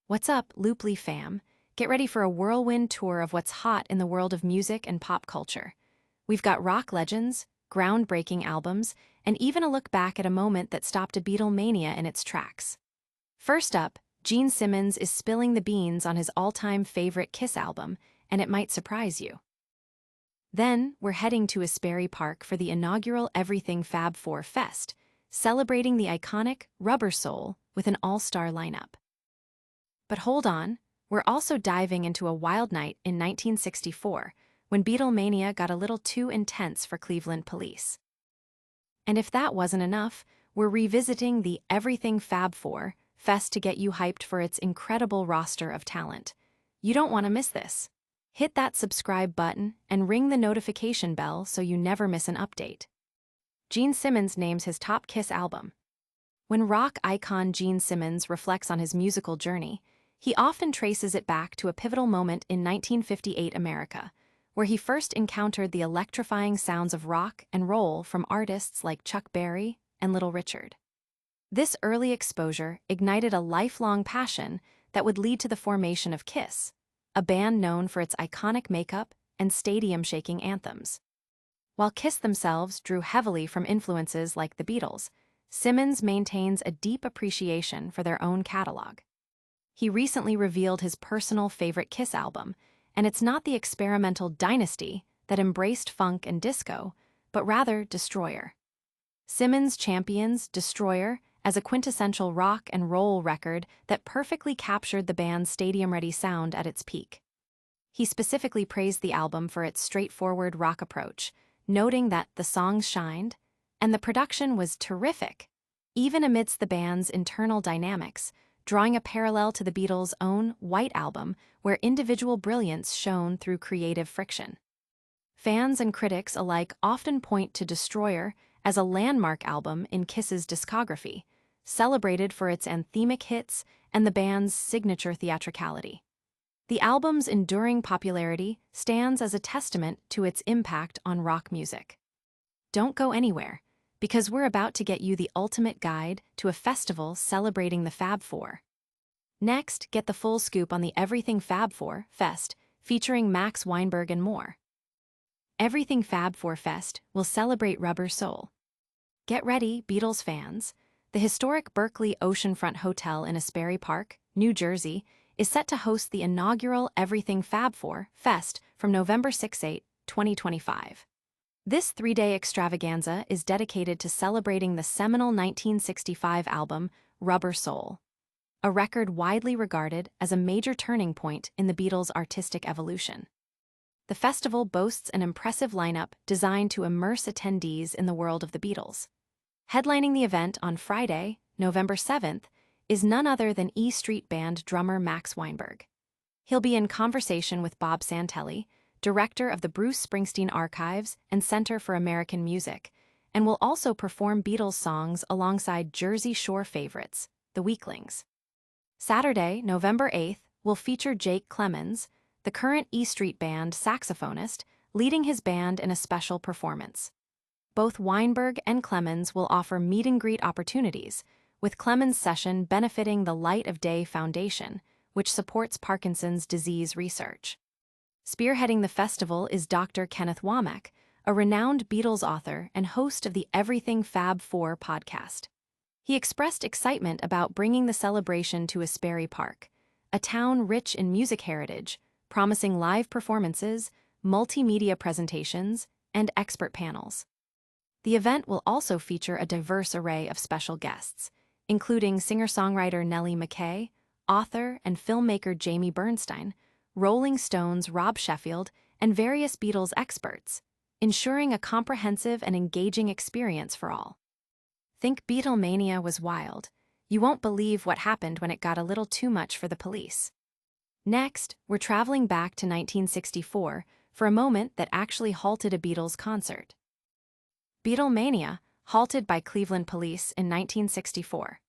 What's up, Looply fam? Get ready for a whirlwind tour of what's hot in the world of music and pop culture. We've got rock legends, groundbreaking albums, and even a look back at a moment that stopped a Beatlemania in its tracks. First up, Gene Simmons is spilling the beans on his all-time favorite Kiss album, and it might surprise you. Then, we're heading to Asbury Park for the inaugural Everything Fab Four Fest, celebrating the iconic Rubber Soul with an all-star lineup. But hold on, we're also diving into a wild night in 1964, when Beatlemania got a little too intense for Cleveland police. And if that wasn't enough, we're revisiting the Everything Fab Four Fest to get you hyped for its incredible roster of talent. You don't want to miss this. Hit that subscribe button and ring the notification bell so you never miss an update. Gene Simmons names his top Kiss album. When rock icon Gene Simmons reflects on his musical journey, he often traces it back to a pivotal moment in 1958 America, where he first encountered the electrifying sounds of rock and roll from artists like Chuck Berry and Little Richard. This early exposure ignited a lifelong passion that would lead to the formation of Kiss, a band known for its iconic makeup and stadium-shaking anthems. While Kiss themselves drew heavily from influences like the Beatles, Simmons maintains a deep appreciation for their own catalog. He recently revealed his personal favorite Kiss album, and it's not the experimental Dynasty that embraced funk and disco, but rather Destroyer. Simmons champions Destroyer as a quintessential rock and roll record that perfectly captured the band's stadium-ready sound at its peak. He specifically praised the album for its straightforward rock approach, noting that the songs shined, and the production was terrific, even amidst the band's internal dynamics, drawing a parallel to the Beatles' own White Album, where individual brilliance shone through creative friction. Fans and critics alike often point to Destroyer as a landmark album in Kiss's discography, celebrated for its anthemic hits and the band's signature theatricality. The album's enduring popularity stands as a testament to its impact on rock music. Don't go anywhere, because we're about to get you the ultimate guide to a festival celebrating the Fab Four. Next, get the full scoop on the Everything Fab Four Fest, featuring Max Weinberg and more. Everything Fab Four Fest will celebrate Rubber Soul. Get ready, Beatles fans. The historic Berkeley Oceanfront Hotel in Asbury Park, New Jersey, is set to host the inaugural Everything Fab Four Fest from November 6-8, 2025. This three-day extravaganza is dedicated to celebrating the seminal 1965 album, Rubber Soul, a record widely regarded as a major turning point in the Beatles' artistic evolution. The festival boasts an impressive lineup designed to immerse attendees in the world of the Beatles. Headlining the event on Friday, November 7th, is none other than E Street Band drummer Max Weinberg. He'll be in conversation with Bob Santelli, director of the Bruce Springsteen Archives and Center for American Music, and will also perform Beatles songs alongside Jersey Shore favorites, the Weaklings. Saturday, November 8th, will feature Jake Clemons, the current E Street Band saxophonist, leading his band in a special performance. Both Weinberg and Clemons will offer meet-and-greet opportunities, with Clemons' session benefiting the Light of Day Foundation, which supports Parkinson's disease research. Spearheading the festival is Dr. Kenneth Womack, a renowned Beatles author and host of the Everything Fab Four podcast. He expressed excitement about bringing the celebration to Asbury Park, a town rich in music heritage, promising live performances, multimedia presentations, and expert panels. The event will also feature a diverse array of special guests, including singer-songwriter Nellie McKay, author and filmmaker Jamie Bernstein, Rolling Stone's Rob Sheffield, and various Beatles experts, ensuring a comprehensive and engaging experience for all. Think Beatlemania was wild. You won't believe what happened when it got a little too much for the police. Next, we're traveling back to 1964 for a moment that actually halted a Beatles concert. Beatlemania, halted by Cleveland police in 1964.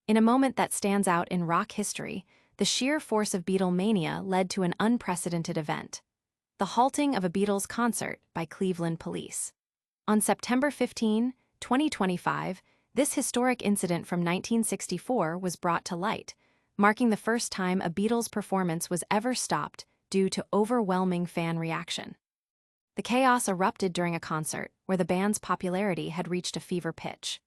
In a moment that stands out in rock history, the sheer force of Beatlemania led to an unprecedented event: the halting of a Beatles concert by Cleveland police. On September 15, 2025, this historic incident from 1964 was brought to light, marking the first time a Beatles performance was ever stopped due to overwhelming fan reaction. The chaos erupted during a concert where the band's popularity had reached a fever pitch.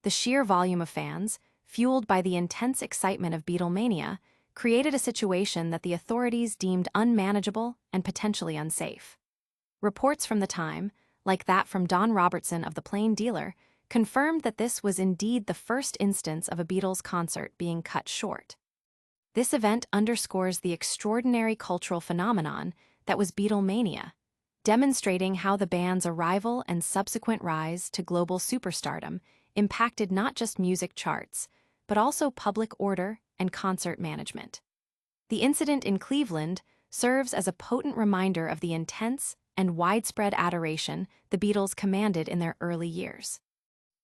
The sheer volume of fans, fueled by the intense excitement of Beatlemania, created a situation that the authorities deemed unmanageable and potentially unsafe. Reports from the time, like that from Don Robertson of the Plain Dealer, confirmed that this was indeed the first instance of a Beatles concert being cut short. This event underscores the extraordinary cultural phenomenon that was Beatlemania, demonstrating how the band's arrival and subsequent rise to global superstardom impacted not just music charts, but also public order and concert management. The incident in Cleveland serves as a potent reminder of the intense and widespread adoration the Beatles commanded in their early years.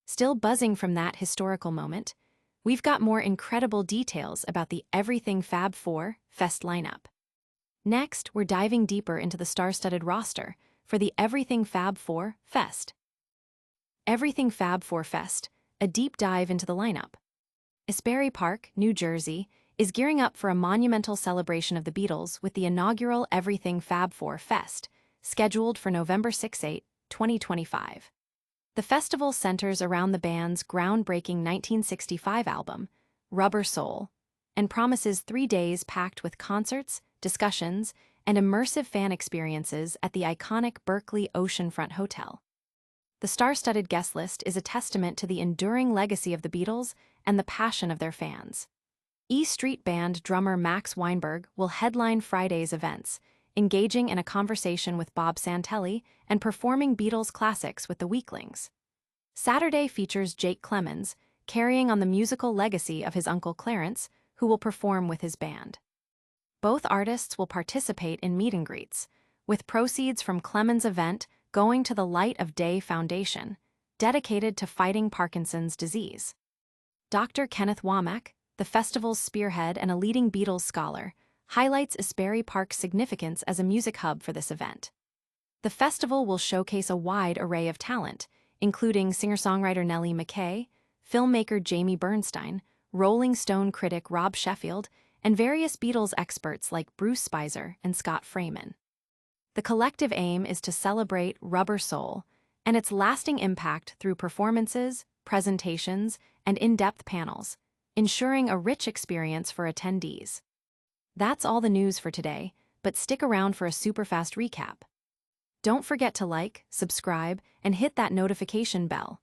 Still buzzing from that historical moment, we've got more incredible details about the Everything Fab Four Fest lineup. Next, we're diving deeper into the star-studded roster for the Everything Fab Four Fest. Everything Fab Four Fest, a deep dive into the lineup. Asbury Park, New Jersey, is gearing up for a monumental celebration of the Beatles with the inaugural Everything Fab Four Fest, scheduled for November 6-8, 2025. The festival centers around the band's groundbreaking 1965 album, Rubber Soul, and promises 3 days packed with concerts, discussions, and immersive fan experiences at the iconic Berkeley Oceanfront Hotel. The star-studded guest list is a testament to the enduring legacy of the Beatles and the passion of their fans. E Street Band drummer Max Weinberg will headline Friday's events, engaging in a conversation with Bob Santelli and performing Beatles classics with the Weaklings. Saturday features Jake Clemons, carrying on the musical legacy of his uncle Clarence, who will perform with his band. Both artists will participate in meet and greets, with proceeds from Clemons' event going to the Light of Day Foundation, dedicated to fighting Parkinson's disease. Dr. Kenneth Womack, the festival's spearhead and a leading Beatles scholar, highlights Asbury Park's significance as a music hub for this event. The festival will showcase a wide array of talent, including singer-songwriter Nellie McKay, filmmaker Jamie Bernstein, Rolling Stone critic Rob Sheffield, and various Beatles experts like Bruce Spicer and Scott Freeman. The collective aim is to celebrate Rubber Soul and its lasting impact through performances, presentations, and in-depth panels, ensuring a rich experience for attendees. That's all the news for today, but stick around for a super-fast recap. Don't forget to like, subscribe, and hit that notification bell.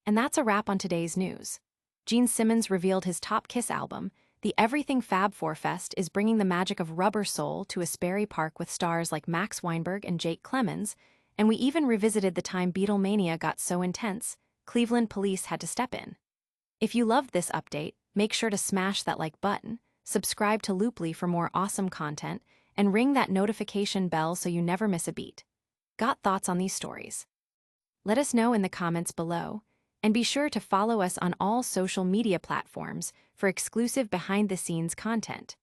And that's a wrap on today's news. Gene Simmons revealed his Top Kiss album. The Everything Fab Four Fest is bringing the magic of Rubber Soul to Asbury Park with stars like Max Weinberg and Jake Clemons, and we even revisited the time Beatlemania got so intense, Cleveland police had to step in. If you loved this update, make sure to smash that like button, subscribe to Looply for more awesome content, and ring that notification bell so you never miss a beat. Got thoughts on these stories? Let us know in the comments below, and be sure to follow us on all social media platforms for exclusive behind-the-scenes content.